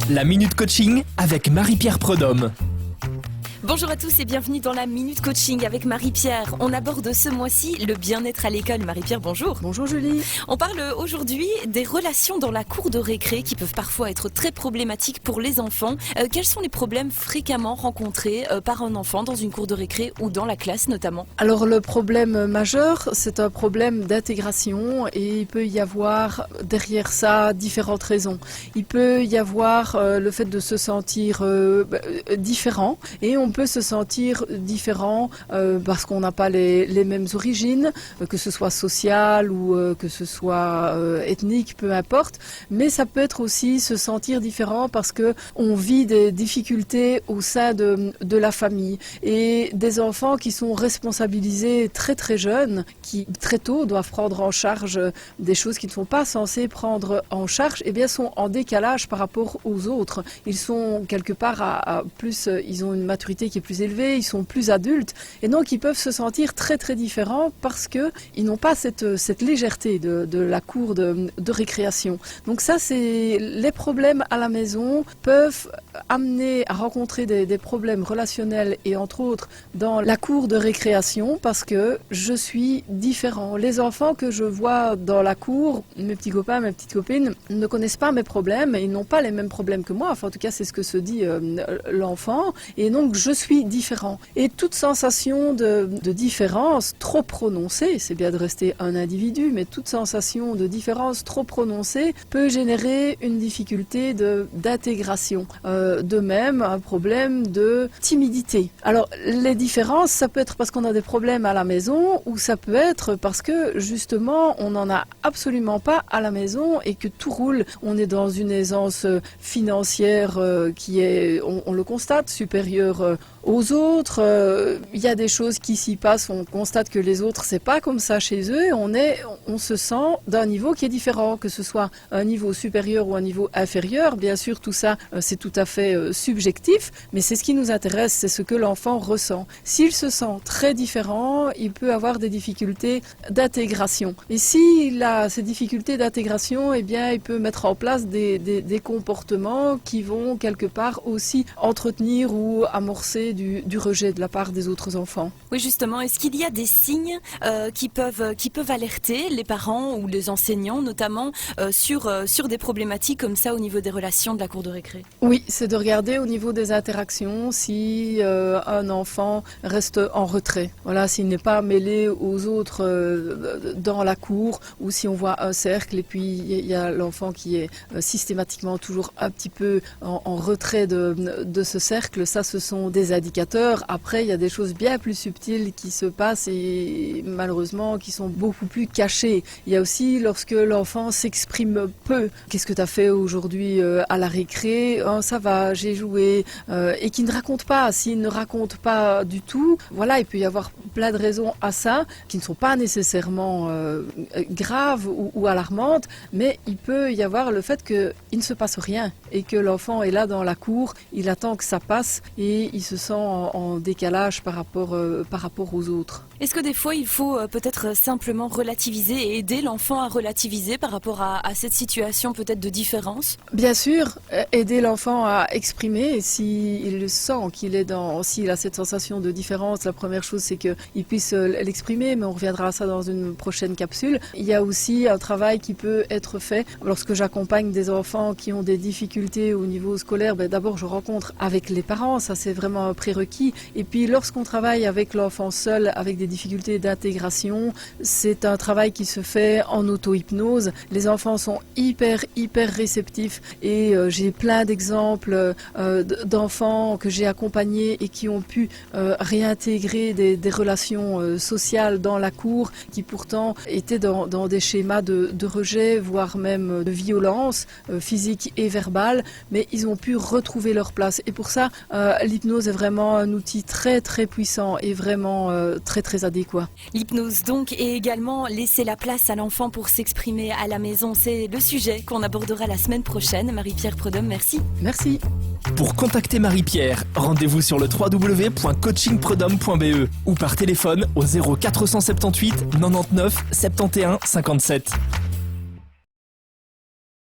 La Minute Coaching avec Marie-Pierre Prudhomme. Bonjour à tous et bienvenue dans la Minute Coaching avec Marie-Pierre. On aborde ce mois-ci le bien-être à l'école. Marie-Pierre, bonjour. Bonjour Julie. On parle aujourd'hui des relations dans la cour de récré qui peuvent parfois être très problématiques pour les enfants. Quels sont les problèmes fréquemment rencontrés par un enfant dans une cour de récré ou dans la classe notamment? Alors le problème majeur, c'est un problème d'intégration et il peut y avoir derrière ça différentes raisons. Il peut y avoir le fait de se sentir différent et on peut se sentir différent parce qu'on n'a pas les mêmes origines, que ce soit sociale ou que ce soit ethnique, peu importe. Mais ça peut être aussi se sentir différent parce que on vit des difficultés au sein de la famille et des enfants qui sont responsabilisés très très jeunes, qui très tôt doivent prendre en charge des choses qu'ils ne sont pas censés prendre en charge, et bien sont en décalage par rapport aux autres. Ils sont quelque part à plus, ils ont une maturité qui est plus élevée, ils sont plus adultes et donc ils peuvent se sentir très très différents parce que ils n'ont pas cette légèreté de la cour de récréation. Donc ça, c'est les problèmes à la maison peuvent amener à rencontrer des problèmes relationnels et entre autres dans la cour de récréation parce que je suis différent. Les enfants que je vois dans la cour, mes petits copains, mes petites copines, ne connaissent pas mes problèmes, ils n'ont pas les mêmes problèmes que moi, enfin en tout cas c'est ce que se dit l'enfant, et donc je suis différent. Et toute sensation de différence trop prononcée, c'est bien de rester un individu, mais toute sensation de différence trop prononcée peut générer une difficulté d'intégration. De même, un problème de timidité. Alors, les différences, ça peut être parce qu'on a des problèmes à la maison ou ça peut être parce que, justement, on n'en a absolument pas à la maison et que tout roule. On est dans une aisance financière qui est, on le constate, supérieure aux autres. Il y a des choses qui s'y passent, on constate que les autres, c'est pas comme ça chez eux. On se sent d'un niveau qui est différent, que ce soit un niveau supérieur ou un niveau inférieur. Bien sûr, tout ça, c'est tout à fait subjectif, mais c'est ce qui nous intéresse, c'est ce que l'enfant ressent. S'il se sent très différent, il peut avoir des difficultés d'intégration. Et s'il a ces difficultés d'intégration, eh bien, il peut mettre en place des comportements qui vont quelque part aussi entretenir ou amorcer du rejet de la part des autres enfants. Oui, justement, est-ce qu'il y a des signes qui peuvent alerter les parents ou les enseignants notamment sur des problématiques comme ça au niveau des relations de la cour de récré? Oui, c'est de regarder au niveau des interactions si un enfant reste en retrait. Voilà, s'il n'est pas mêlé aux autres dans la cour ou si on voit un cercle et puis il y a l'enfant qui est systématiquement toujours un petit peu en retrait de ce cercle. Ça, ce sont des indicateurs. Après, il y a des choses bien plus subtiles qui se passent et malheureusement qui sont beaucoup plus cachées. Il y a aussi lorsque l'enfant s'exprime peu. Qu'est-ce que tu as fait aujourd'hui à la récré? Oh, ça va, j'ai joué. Et qui ne raconte pas. S'il ne raconte pas du tout, voilà, il peut y avoir plein de raisons à ça qui ne sont pas nécessairement graves ou alarmantes, mais il peut y avoir le fait qu'il ne se passe rien et que l'enfant est là dans la cour, il attend que ça passe et il se sent en décalage par rapport aux autres. Est-ce que des fois il faut peut-être simplement relativiser et aider l'enfant à relativiser par rapport à cette situation peut-être de différence? Bien sûr, aider l'enfant à exprimer s'il sent s'il a cette sensation de différence. La première chose c'est qu'il puisse l'exprimer, mais on reviendra à ça dans une prochaine capsule. Il y a aussi un travail qui peut être fait lorsque j'accompagne des enfants qui ont des difficultés au niveau scolaire. D'abord je rencontre avec les parents, ça c'est vraiment un prérequis. Et puis lorsqu'on travaille avec l'enfant seul, avec des difficultés d'intégration, c'est un travail qui se fait en auto-hypnose. Les enfants sont hyper réceptifs et j'ai plein d'exemples d'enfants que j'ai accompagnés et qui ont pu réintégrer des relations sociales dans la cour qui pourtant étaient dans des schémas de rejet, voire même de violence physique et verbale, mais ils ont pu retrouver leur place. Et pour ça, l'hypnose est vraiment un outil très puissant et vraiment très adéquat. L'hypnose donc, et également laisser la place à l'enfant pour s'exprimer à la maison, c'est le sujet qu'on abordera la semaine prochaine. Marie-Pierre Prudhomme, merci. Merci. Pour contacter Marie-Pierre, rendez-vous sur le www.coachingprudhomme.be ou par téléphone au 0478 99 71 57.